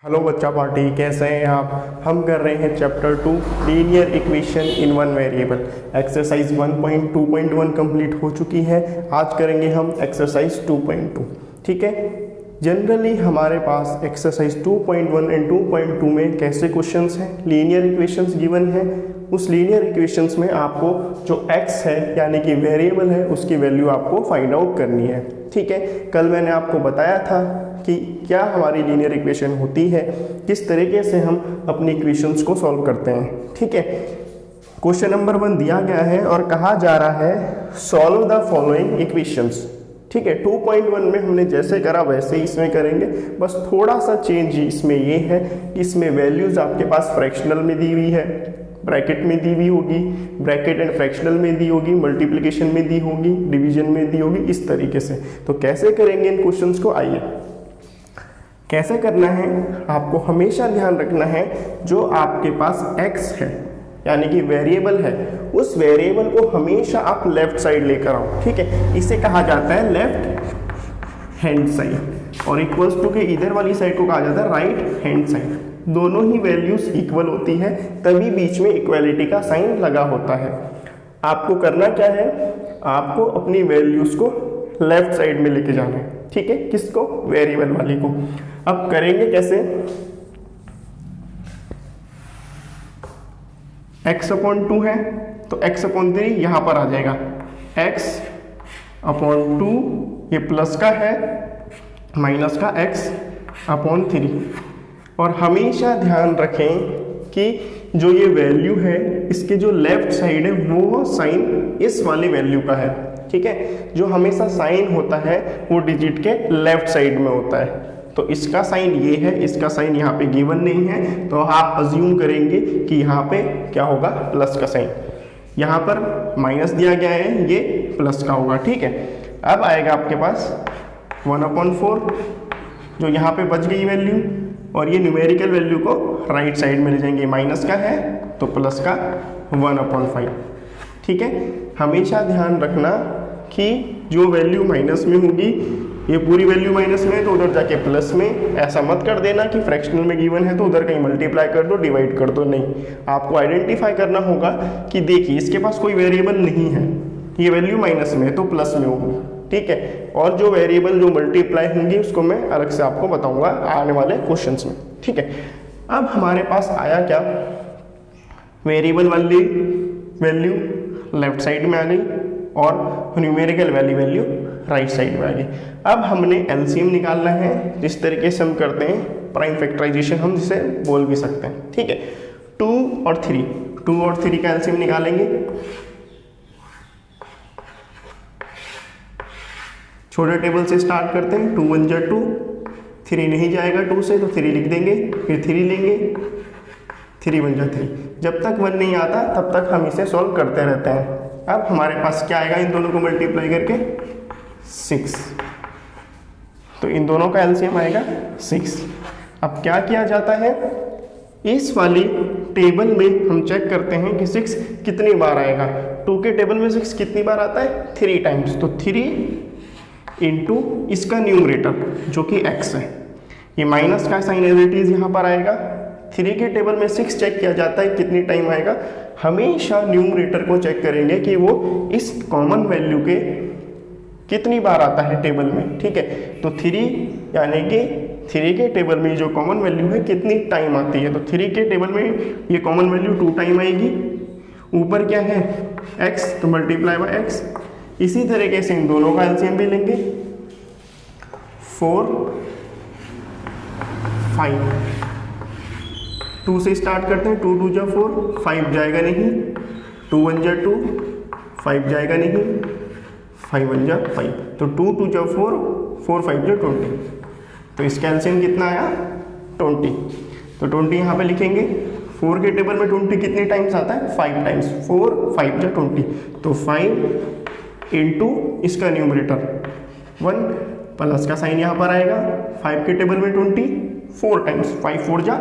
Hello बच्चा party, कैसे हैं आप। हम कर रहे हैं chapter 2 linear equation in one variable. Exercise 1.2.1 complete हो चुकी है। आज करेंगे हम एक्सरसाइज 2.2। ठीक है। जनरली हमारे पास एक्सरसाइज 2.1 एंड 2.2 में कैसे क्वेश्चंस हैं, लीनियर इक्वेशंस गिवन है। उस लीनियर इक्वेशंस में आपको जो x है यानी कि वेरिएबल है उसकी वैल्यू आपको फाइंड आउट करनी है। ठीक है। कल मैंने आपको बताया था कि क्या हमारी लीनियर इक्वेशन होती है, किस तरीके से हम अपनी इक्वेशंस को सॉल्व करते हैं। ठीक है। क्वेश्चन नंबर 1 दिया गया है और कहा जा रहा है सॉल्व द फॉलोइंग इक्वेशंस। ठीक है। 2.1 में हमने जैसे करा वैसे ही इसमें करेंगे, बस थोड़ा सा चेंज इसमें ये है कि इसमें वैल्यूज आपके पास फ्रैक्शनल में दी हुई है, ब्रैकेट में दी हुई होगी, ब्रैकेट एंड फ्रैक्शनल में दी होगी, मल्टीप्लिकेशन में दी होगी, डिवीजन में दी होगी, इस तरीके से। तो कैसे करेंगे इन क्वेश्चंस को, आइए कैसे करना है। आपको हमेशा ध्यान रखना है जो आपके पास x है यानी कि वेरिएबल है, उस वेरिएबल को हमेशा आप लेफ्ट साइड लेकर आओ। ठीक है। इसे कहा जाता है लेफ्ट हैंड साइड और इक्वल्स टू के इधर वाली साइड को कहा जाता है राइट हैंड साइड। दोनों ही वैल्यूज इक्वल होती है तभी बीच में इक्वलिटी का साइन लगा होता है। आपको करना क्या है, आपको अपनी वैल्यूज को लेफ्ट साइड में लेके जाना है। ठीक है। किसको, वेरिएबल वाली को। अब करेंगे कैसे, x/2 है तो x/3 यहां पर आ जाएगा, x/2 ये प्लस का है माइनस का x/3। और हमेशा ध्यान रखें कि जो ये वैल्यू है इसके जो लेफ्ट साइड है वो साइन इस वाली वैल्यू का है। ठीक है। जो हमेशा साइन होता है वो डिजिट के लेफ्ट साइड में होता है। तो इसका साइन ये है, इसका साइन यहाँ पे गिवन नहीं है, तो आप अज्यूम करेंगे कि यहाँ पे क्या होगा, प्लस का साइन। यहाँ पर माइनस दिया गया है, ये प्लस का होगा। ठीक है। अब आएगा आपके पास 1/4 जो यहाँ पे बच गई वैल्यू, और ये न्यूमेरिकल वैल्यू को राइट साइड में ले जाएंगे। माइनस का है तो प्लस का 1/5। ठीक है। हमेशा ध्यान रखना कि जो वैल्यू माइनस में होगी, ये पूरी वैल्यू माइनस में है तो उधर जाके प्लस में। ऐसा मत कर देना कि फ्रैक्शनल में गिवन है तो उधर कहीं मल्टीप्लाई कर दो, डिवाइड कर दो, नहीं। आपको आइडेंटिफाई करना होगा कि देखिए इसके पास कोई वेरिएबल नहीं है, ये वैल्यू माइनस में है तो प्लस में होगी। ठीक है। और जो वेरिएबल जो मल्टीप्लाई होंगी उसको मैं अलग से आपको बताऊंगा आने वाले क्वेश्चंस में। ठीक है। अब हमारे पास आया क्या, वेरिएबल वाली वैल्यू लेफ्ट साइड में आ गई और न्यूमेरिकल वाली वैल्यू राइट साइड में आ गई। अब हमने एलसीएम निकालना है, जिस तरीके से हम करते हैं प्राइम फैक्टराइजेशन, हम जिसे बोल भी सकते हैं। ठीक है। 2 और 3 का एलसीएम निकालेंगे। छोटे टेबल से स्टार्ट करते हैं। 2 1 जा 2, 3 नहीं जाएगा 2 से तो 3 लिख देंगे, फिर 3 लेंगे, 3 1 जा 3। जब तक 1 नहीं आता तब तक हम इसे सॉल्व करते रहते हैं। अब हमारे पास क्या आएगा, इन दोनों को मल्टीप्लाई करके 6, तो इन दोनों का एलसीएम आएगा 6। अब क्या किया जाता है, इस वाली टेबल में हम चेक करते हैं कि 6 कितनी बार आएगा। 2 के टेबल में 6 कितनी बार आता है, 3 टाइम्स। तो 3 इंटू इसका न्यूमरेटर जो कि x है, ये माइनस का साइन एज इट इज यहाँ पर आएगा। 3 के टेबल में 6 चेक किया जाता है कितनी टाइम आएगा, हमेशा न्यूमरेटर को चेक करेंगे कि वो इस कॉमन वैल्यू के कितनी बार आता है टेबल में। ठीक है। तो 3 यानी कि 3 के टेबल में जो कॉमन वैल्यू है कितनी टाइम आती है, तो 3 के टेबल में ये कॉमन वैल्यू 2 टाइम आएगी। ऊपर क्या है x, तो मल्टीप्लाई बाय x। इसी तरीके से इन दोनों का एलसीएम भी लेंगे, 4 5। 2 से स्टार्ट करते हैं, 2 2 जा 4, 5 जाएगा नहीं, 2 1 जा 2, 5 जाएगा नहीं, 5 1 जा 5। तो 2 2 जा 4, 4 5 जा 20। तो इसका एलसीएम कितना आया, 20। तो 20 यहाँ पे लिखेंगे। 4 के टेबल में 20 कितने टाइम्स आता है, 5 टाइम्स। 4 5 जा 20, तो 5 इंटू इसका न्यूमरेटर 1, प्लस का साइन यहाँ पर आएगा। 5 के टेबल में 20 4 टाइम्स, 5 4 जा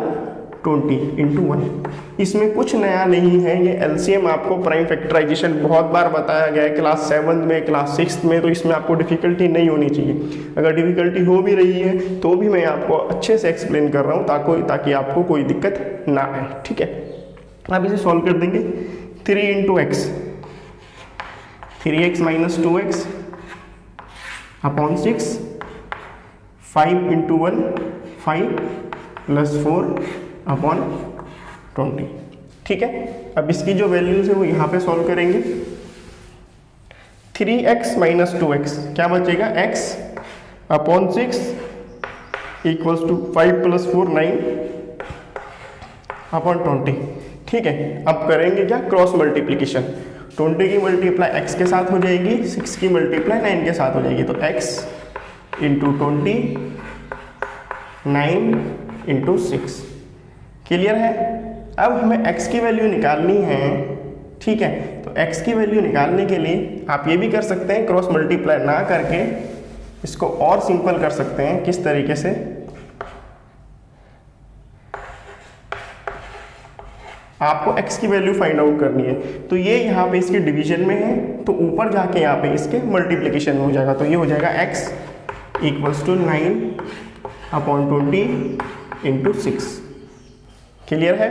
20 इंटू 1। इसमें कुछ नया नहीं है, ये एलसीएम आपको प्राइम फैक्टराइजेशन बहुत बार बताया गया है क्लास 7 में, क्लास 6 में, तो इसमें आपको डिफ़िकल्टी नहीं होनी चाहिए। अगर डिफ़िकल्टी हो भी रही है तो भी मैं आपको अच्छे से एक्सप्लेन कर रहा हूँ ताकि आपको कोई दिक्कत ना आए, ठीक है। अब इसे सॉल्व कर देंगे। 3 into x, 3x minus 2x upon 6, 5 into 1 5 plus 4 upon 20, ठीक है। अब इसकी जो वैल्यूज है वो यहाँ पे सॉल्व करेंगे। 3x माइनस 2x क्या बचेगा, x upon 6 equals to 5 plus 4 9 upon 20, ठीक है। अब करेंगे क्या, क्रॉस मल्टीप्लीकेशन। 20 की मल्टीप्लाई x के साथ हो जाएगी, 6 की मल्टीप्लाई 9 के साथ हो जाएगी, तो x इंटू 20 9 इंटू 6, क्लियर है। अब हमें x की वैल्यू निकालनी है, ठीक है। तो x की वैल्यू निकालने के लिए आप ये भी कर सकते हैं, क्रॉस मल्टीप्लाई ना करके इसको और सिंपल कर सकते हैं। किस तरीके से, आपको x की वैल्यू फाइंड आउट करनी है, तो ये यहाँ पे इसके डिवीजन में है, तो ऊपर जाके यहाँ पे इसके मल्टीप्लिकेशन में हो जाएगा, तो ये हो जाएगा x equals to 9 upon 20 into 6, clear है।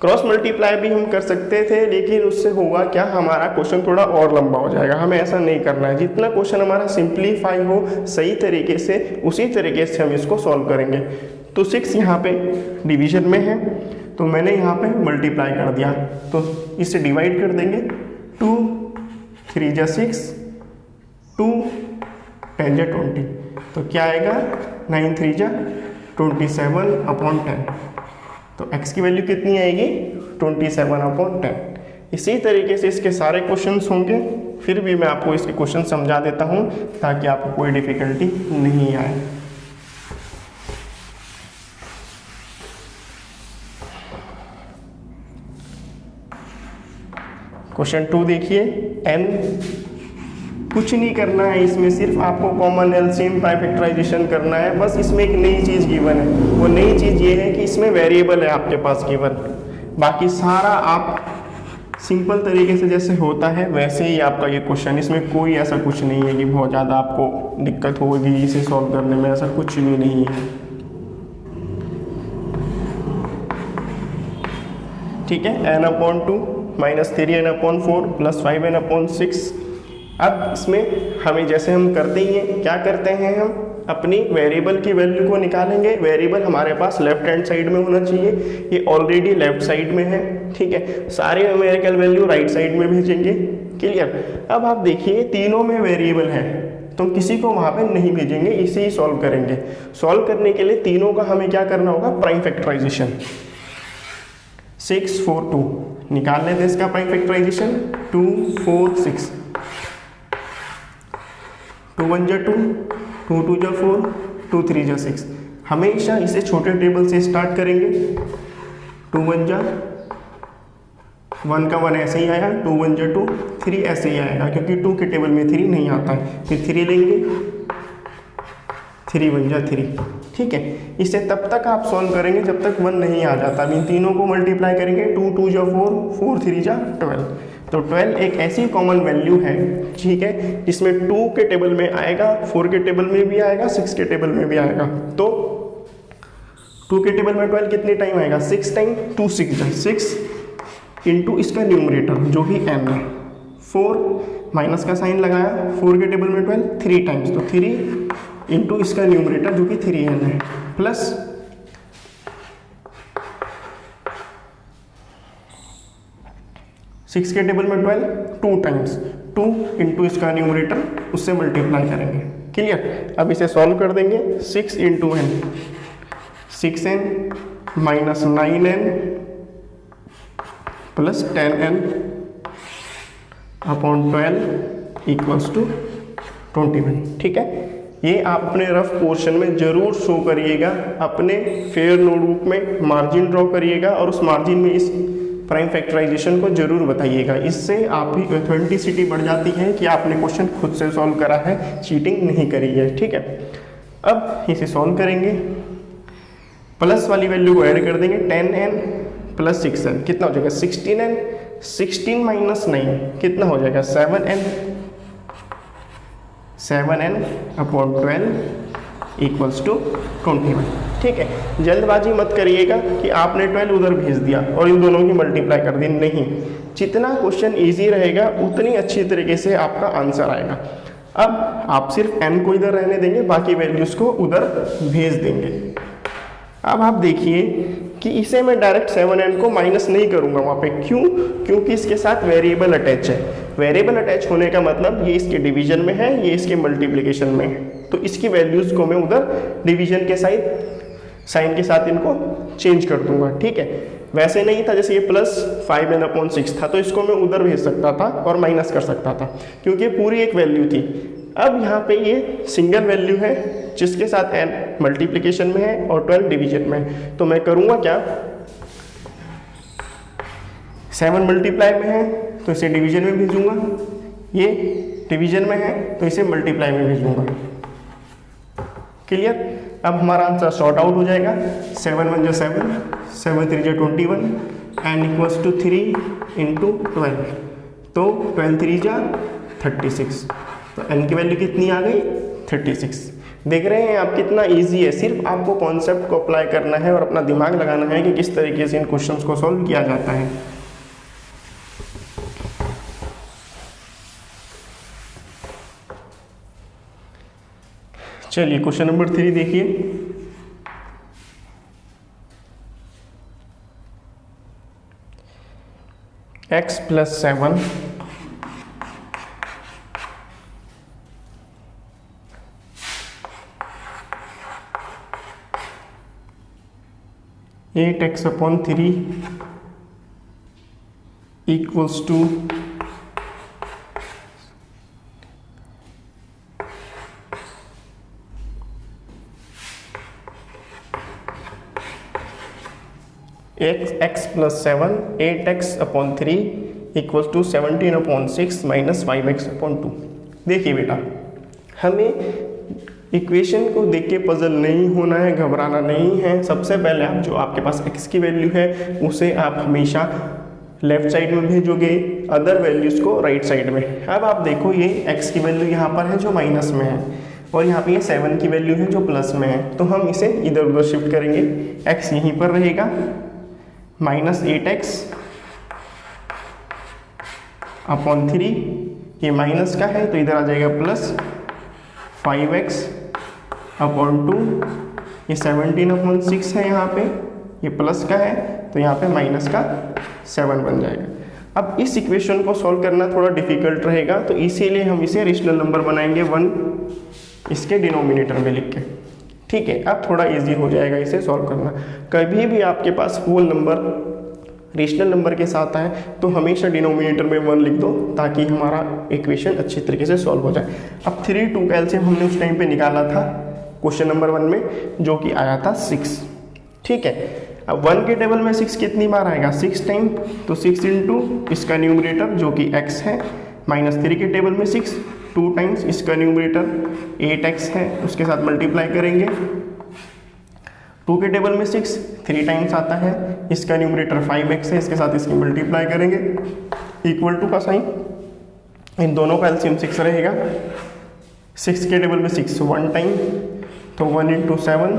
क्रॉस मल्टीप्लाई भी हम कर सकते थे, लेकिन उससे होगा क्या, हमारा क्वेश्चन थोड़ा और लंबा हो जाएगा, हमें ऐसा नहीं करना है। जितना क्वेश्चन हमारा सिंप्लीफाई हो सही तरीके से, उसी तरीके से हम इसको सॉल्व करेंगे। तो 6 यहाँ पे डिवीजन में है, तो मैंने यहाँ पे मल्टीप्लाई कर दिया, तो इसे डिवाइड कर देंगे। 2 3 जा 6, 2 10 जा 20, तो क्या आएगा 9 3 जा 27 अपॉन 10, तो x की वैल्यू कितनी आएगी 27 अपॉन 10। इसी तरीके से इसके सारे क्वेश्चंस होंगे, फिर भी मैं आपको इसके क्वेश्चन समझा देता हूँ ताकि आपको कोई डिफिकल्टी नहीं आए। क्वेश्चन 2 देखिए, n कुछ नहीं करना है, इसमें सिर्फ आपको कॉमन एलसीएम प्राइम फैक्टराइजेशन करना है। बस इसमें एक नई चीज़ गिवन है, वो नई चीज़ ये है कि इसमें वेरिएबल है आपके पास गिवन, बाकी सारा आप सिंपल तरीके से जैसे होता है वैसे ही आपका ये क्वेश्चन, इसमें कोई ऐसा कुछ नहीं है कि बहुत ज़्यादा आपको दिक्कत होगी इसे सॉल्व करने में, ऐसा कुछ भी नहीं है, ठीक है। n upon 2 minus 3n upon 4 plus 5n upon 6। अब इसमें हमें जैसे हम करते ही हैं, क्या करते हैं, हम अपनी वेरिएबल की वैल्यू को निकालेंगे। वेरिएबल हमारे पास लेफ्ट हैंड साइड में होना चाहिए, ये ऑलरेडी लेफ्ट साइड में है, ठीक है। सारे न्यूमेरिकल वैल्यू राइट साइड में भेजेंगे, क्लियर। अब आप देखिए तीनों में वेरिएबल है, तो किसी को वहाँ पे नहीं भेजेंगे, इसे ही सॉल्व करेंगे। सॉल्व करने के लिए तीनों का हमें क्या करना होगा, प्राइम फैक्टराइजेशन। 6 4 2 निकाल लेते हैं इसका प्राइम फैक्टराइजेशन। 2 4 6, 2 1 जा 2, 2 2 जा 4, 2 3 जा 6। हमेशा इसे छोटे टेबल से स्टार्ट करेंगे। 2 1 जा 1 का 1 ऐसे ही आया, 2 1 जा 2, 3 ऐसे ही आएगा क्योंकि 2 के टेबल में 3 नहीं आता है। फिर 3 लेंगे, 3 1 जा 3, ठीक है। इसे तब तक आप सॉल्व करेंगे जब तक 1 नहीं आ जाता। इन तीनों को मल्टीप्लाई करेंगे, 2 2 जा 4, 4 3 जा 12, तो 12 एक ऐसी कॉमन वैल्यू है, ठीक है, जिसमें 2 के टेबल में आएगा, 4 के टेबल में भी आएगा, 6 के टेबल में भी आएगा। तो 2 के टेबल में 12 कितने टाइम आएगा, 6 टाइम। 2 6 जा 6 इंटू इसका न्यूमरेटर जो कि n है, 4 माइनस का साइन लगाया, 4 के टेबल में 12 3 टाइम्स, तो 3 इंटू इसका न्यूमरेटर जो कि 3n है, प्लस 6 के टेबल में 12 2 टाइम्स, 2 इंटू इसका न्यूमरेटर उससे मल्टीप्लाई करेंगे, क्लियर। अब इसे सॉल्व कर देंगे। 6 into n, 6n minus 9n plus 10n upon 12 equals to 21, ठीक है। ये आप अपने रफ पोर्शन में जरूर शो करिएगा, अपने फेयर नोटबुक में मार्जिन ड्रॉ करिएगा और उस मार्जिन में इस प्राइम फैक्टराइजेशन को जरूर बताइएगा। इससे आपकी ऑथेंटिसिटी बढ़ जाती है कि आपने क्वेश्चन खुद से सॉल्व करा है, चीटिंग नहीं करी है, ठीक है। अब इसे सॉल्व करेंगे। प्लस वाली वैल्यू को ऐड कर देंगे 10n प्लस 6n कितना हो जाएगा 16n, 16 माइनस 9 कितना हो जाएगा 7n, 7n upon 12 equals to 21। ठीक है, जल्दबाजी मत करिएगा कि आपने 12 उधर भेज दिया और इन दोनों की मल्टीप्लाई कर दी, नहीं, जितना क्वेश्चन इजी रहेगा उतनी अच्छी तरीके से आपका आंसर आएगा। अब आप सिर्फ n को इधर रहने देंगे, बाकी वैल्यूज़ को उधर भेज देंगे। अब आप देखिए कि इसे मैं डायरेक्ट 7n को माइनस नहीं करूंगा वहाँ पे, क्यों? क्योंकि इसके साथ वेरिएबल अटैच है। वेरिएबल अटैच होने का मतलब ये इसके डिवीजन में है, ये इसके मल्टीप्लिकेशन में है, तो इसकी वैल्यूज़ को मैं उधर डिवीजन के साइन के साथ इनको चेंज कर दूंगा। ठीक है, वैसे नहीं था, जैसे ये प्लस 5n/6 था तो इसको मैं उधर भेज सकता था और माइनस कर सकता था, क्योंकि पूरी एक वैल्यू थी। अब यहाँ पे ये सिंगल वैल्यू है जिसके साथ n मल्टीप्लिकेशन में है और 12 डिवीजन में है, तो मैं करूँगा क्या, 7 मल्टीप्लाई में है तो इसे डिवीजन में भेजूंगा, ये डिवीजन में है तो इसे मल्टीप्लाई में भेजूंगा। क्लियर? अब हमारा आंसर शॉर्ट आउट हो जाएगा, 7 1 जा 7, 7 3 जा 21, n इक्वल्स टू 3 इंटू 12, तो 12 3 जा 36, तो n की वैल्यू कितनी आ गई 36। देख रहे हैं आप कितना इजी है, सिर्फ आपको कॉन्सेप्ट को अप्लाई करना है और अपना दिमाग लगाना है कि किस तरीके से इन क्वेश्चंस को सॉल्व किया जाता है। चलिए क्वेश्चन नंबर 3 देखिए। x plus 7 8x upon 3 equals to x plus 7 8x upon 3 equals to 17/6 minus 5x upon 2। देखिए बेटा, हमें इक्वेशन को देख के पजल नहीं होना है, घबराना नहीं है। सबसे पहले आप जो आपके पास x की वैल्यू है उसे आप हमेशा लेफ्ट साइड में भेजोगे, अदर वैल्यूज़ को राइट साइड में। अब आप देखो ये x की वैल्यू यहाँ पर है जो माइनस में है और यहाँ पे ये 7 की वैल्यू है जो प्लस में है, तो हम इसे इधर उधर शिफ्ट करेंगे। x यहीं पर रहेगा, माइनस 8x अपॉन 3, ये माइनस का है तो इधर आ जाएगा प्लस 5x अपॉन 2, ये 17/6 है यहाँ पे, ये प्लस का है तो यहाँ पे माइनस का 7 बन जाएगा। अब इस इक्वेशन को सॉल्व करना थोड़ा डिफिकल्ट रहेगा, तो इसीलिए हम इसे रेशनल नंबर बनाएंगे 1 इसके डिनोमिनेटर में लिख के। ठीक है, अब थोड़ा इजी हो जाएगा इसे सॉल्व करना। कभी भी आपके पास होल नंबर रेशनल नंबर के साथ आए तो हमेशा डिनोमिनेटर में 1 लिख दो ताकि हमारा इक्वेशन अच्छी तरीके से सॉल्व हो जाए। अब 3 2 का एलसीएम हमने उस टाइम पे निकाला था क्वेश्चन नंबर 1 में, जो कि आया था 6। ठीक है, अब 1 के टेबल में 6 कितनी बार आएगा 6 टाइम, तो 6 इंटू इसका न्यूमरेटर जो कि x है, माइनस 3 के टेबल में 6 2 टाइम्स इसका न्यूमरेटर 8x है, उसके साथ मल्टीप्लाई करेंगे। 2 के टेबल में 6 3 टाइम्स आता है, इसका न्यूमरेटर 5x है, इसके साथ इसकी मल्टीप्लाई करेंगे, इक्वल टू का साइन, इन दोनों का एलसीएम 6 रहेगा। 6 के टेबल में 6 1 टाइम, तो 1 इंटू 7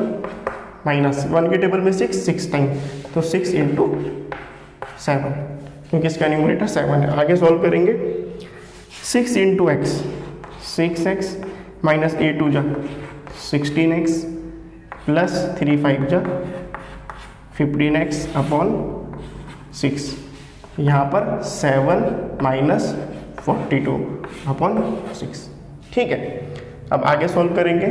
माइनस 1 के टेबल में 6 टाइम, तो 6 इंटू 7, क्योंकि इसका न्यूमरेटर 7 है। आगे सॉल्व करेंगे, 6 इंटू एक्स 6x माइनस 8 2 जा 16x प्लस 3 5 जा 15x अपॉन 6, यहाँ पर 7 माइनस 42 अपॉन 6। ठीक है, अब आगे सॉल्व करेंगे।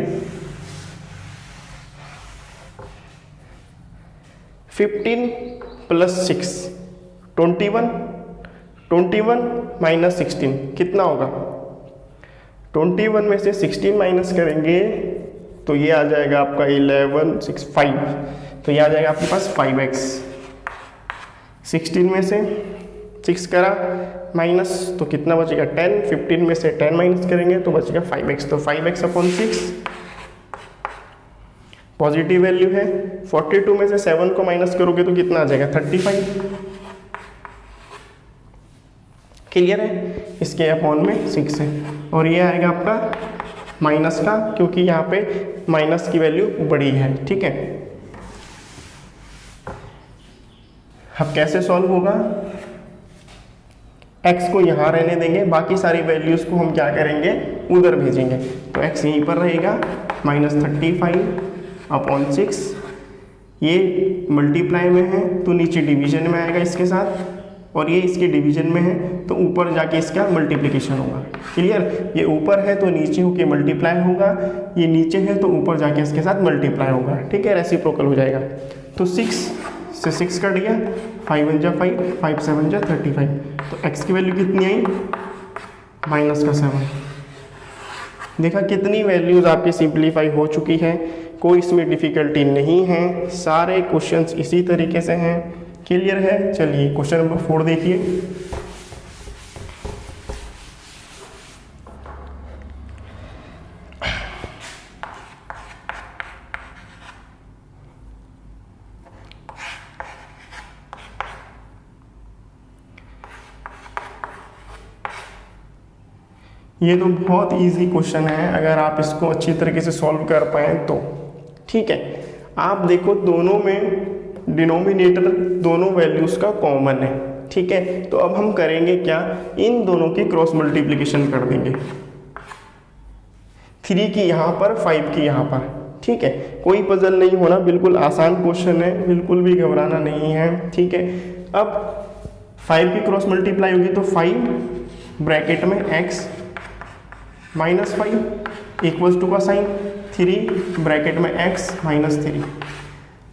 15 प्लस 6 21 माइनस 16 कितना होगा, 21 में से 16 माइनस करेंगे तो ये आ जाएगा आपका 11 6 5, तो ये आ जाएगा आपके पास 5x। 16 में से 6 करा माइनस तो कितना बचेगा 10, 15 में से 10 माइनस करेंगे तो बचेगा 5x, तो 5x अपॉन 6 पॉजिटिव वैल्यू है। 42 में से 7 को माइनस करोगे तो कितना आ जाएगा 35। क्लियर है, इसके अपॉन में 6 है और ये आएगा आपका माइनस का, क्योंकि यहाँ पे माइनस की वैल्यू बड़ी है। ठीक है, अब कैसे सॉल्व होगा, x को यहाँ रहने देंगे, बाकी सारी वैल्यूज को हम क्या करेंगे उधर भेजेंगे। तो x यहीं पर रहेगा -35/6, ये मल्टीप्लाई में है तो नीचे डिवीजन में आएगा इसके साथ, और ये इसके डिवीजन में है तो ऊपर जाके इसका मल्टीप्लिकेशन होगा। क्लियर, ये ऊपर है तो नीचे होके मल्टीप्लाई होगा, ये नीचे है तो ऊपर जाके इसके साथ मल्टीप्लाई होगा। ठीक है, रेसिप्रोकल हो जाएगा। तो 6 से 6 कट गया, 5 1 जा 5, 5 7 जा 35। तो x की वैल्यू कितनी आई -7। देखा कितनी वैल्यूज आपकी सिंप्लीफाई हो चुकी है, कोई इसमें डिफिकल्टी नहीं है, सारे क्वेश्चंस इसी तरीके से हैं। क्लियर है, चलिए क्वेश्चन नंबर 4 देखिए। ये तो बहुत इजी क्वेश्चन है, अगर आप इसको अच्छी तरीके से सॉल्व कर पाए तो। ठीक है, आप देखो दोनों में डिनोमिनेटर दोनों वैल्यूज का कॉमन है। ठीक है, तो अब हम करेंगे क्या, इन दोनों की क्रॉस मल्टीप्लिकेशन कर देंगे, 3 की यहाँ पर 5 की यहाँ पर। ठीक है, कोई पजल नहीं होना, बिल्कुल आसान क्वेश्चन है, बिल्कुल भी घबराना नहीं है। ठीक है, अब 5 की क्रॉस मल्टीप्लाई होगी तो 5 ब्रैकेट में x -5 इक्वल्स टू का साइन 3 ब्रैकेट में x -3।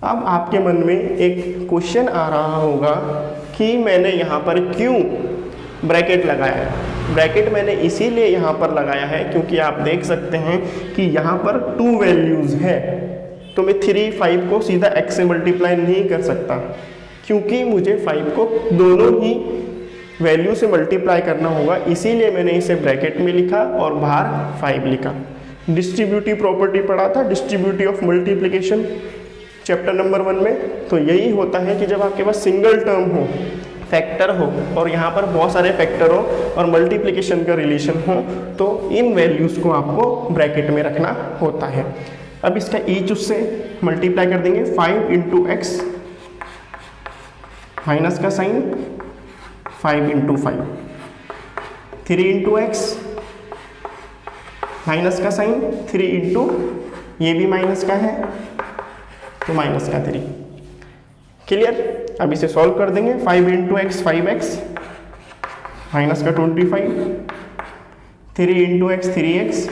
अब आपके मन में एक क्वेश्चन आ रहा होगा कि मैंने यहाँ पर क्यों ब्रैकेट लगाया है। ब्रैकेट मैंने इसीलिए यहाँ पर लगाया है क्योंकि आप देख सकते हैं कि यहाँ पर 2 वैल्यूज़ है, तो मैं 3 5 को सीधा x से मल्टीप्लाई नहीं कर सकता, क्योंकि मुझे 5 को दोनों ही वैल्यू से मल्टीप्लाई करना होगा, इसीलिए मैंने इसे ब्रैकेट में लिखा और बाहर 5 लिखा। डिस्ट्रीब्यूटिव प्रॉपर्टी पढ़ा था, distributive of multiplication chapter number 1 में। तो यही होता है कि जब आपके पास सिंगल टर्म हो, फैक्टर हो और यहाँ पर बहुत सारे फैक्टर हो और मल्टीप्लिकेशन का रिलेशन हो, तो इन वैल्यूज़ को आपको ब्रैकेट में रखना होता है। अब इसका ईच उससे मल्टीप्लाई कर देंगे, 5 × x माइनस का साइन 5 × 5, 3 × x माइनस का साइन 3 × ये भी माइनस का है तो माइनस का 3। क्लियर, अब इसे सॉल्व कर देंगे, 5 × x 5x माइनस का 25, 3 × x 3x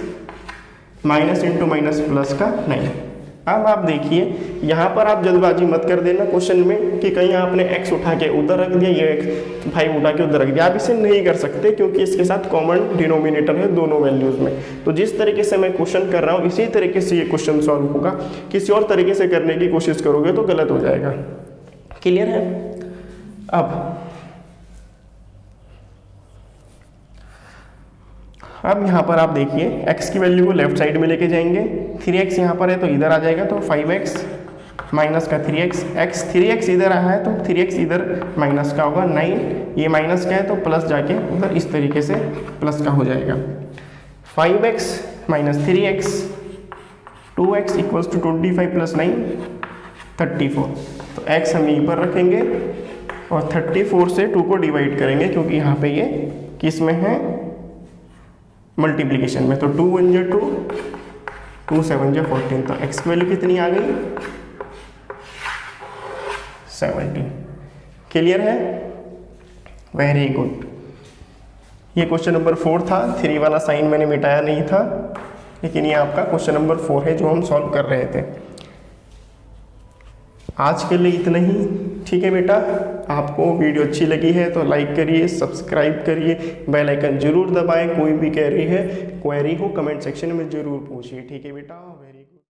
minus into minus plus का 9। अब आप देखिए यहाँ पर आप जल्दबाजी मत कर देना क्वेश्चन में कि कहीं आपने x उठा के उधर रख दिया, ये 5 उठा के उधर रख दिया। आप इसे नहीं कर सकते क्योंकि इसके साथ कॉमन डिनोमिनेटर है दोनों वैल्यूज़ में। तो जिस तरीके से मैं क्वेश्चन कर रहा हूँ इसी तरीके से ये क्वेश्चन सॉल्व होगा, किसी और तरीके से करने की कोशिश करोगे तो गलत हो जाएगा। क्लियर है। अब यहाँ पर आप देखिए x की वैल्यू को लेफ्ट साइड में लेके जाएंगे, 3x यहाँ पर है तो इधर आ जाएगा, तो 5x माइनस का 3x, 3x इधर आया है तो 3x इधर माइनस का होगा, 9 ये माइनस का है तो प्लस जाके उधर इस तरीके से प्लस का हो जाएगा। 5x minus 3x 2x equals to 25 + 9 34। तो x हम यहीं पर रखेंगे और 34 से 2 को डिवाइड करेंगे क्योंकि यहाँ पे ये किस में है, मल्टीप्लिकेशन में। तो 2 1 जा 2, 2 7 जा 14। तो x की वैल्यू कितनी आ गई 17। क्लियर है, वेरी गुड। ये क्वेश्चन नंबर 4 था, 3 वाला साइन मैंने मिटाया नहीं था, लेकिन ये आपका क्वेश्चन नंबर 4 है जो हम सॉल्व कर रहे थे। आज के लिए इतना ही, ठीक है बेटा। आपको वीडियो अच्छी लगी है तो लाइक करिए, सब्सक्राइब करिए, बेल आइकन जरूर दबाएं। कोई भी क्वेरी हो कमेंट सेक्शन में जरूर पूछिए, ठीक है बेटा।